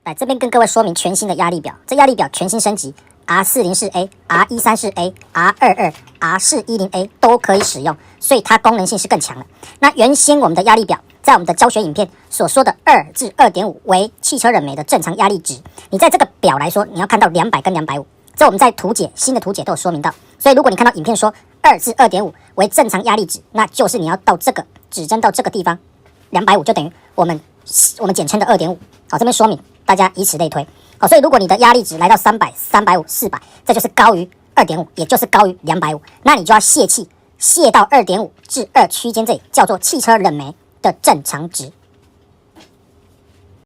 来这边跟各位说明全新的压力表，这压力表全新升级 ，R404A、R134A、R222、R410A 都可以使用，所以它功能性是更强了。那原先我们的压力表在我们的教学影片所说的2至2.5为汽车冷媒的正常压力值，你在这个表来说，你要看到200跟250，这我们在图解新的图解都有说明到。所以如果你看到影片说2至2.5为正常压力值，那就是你要到这个指针到这个地方250，就等于我们简称的2.5。好，这边说明。大家以此类推，好，所以如果你的压力值来到300、350、400，这就是高于2.5，也就是高于250，那你就要泄气，泄到2.5至2区间这里，叫做汽车冷媒的正常值。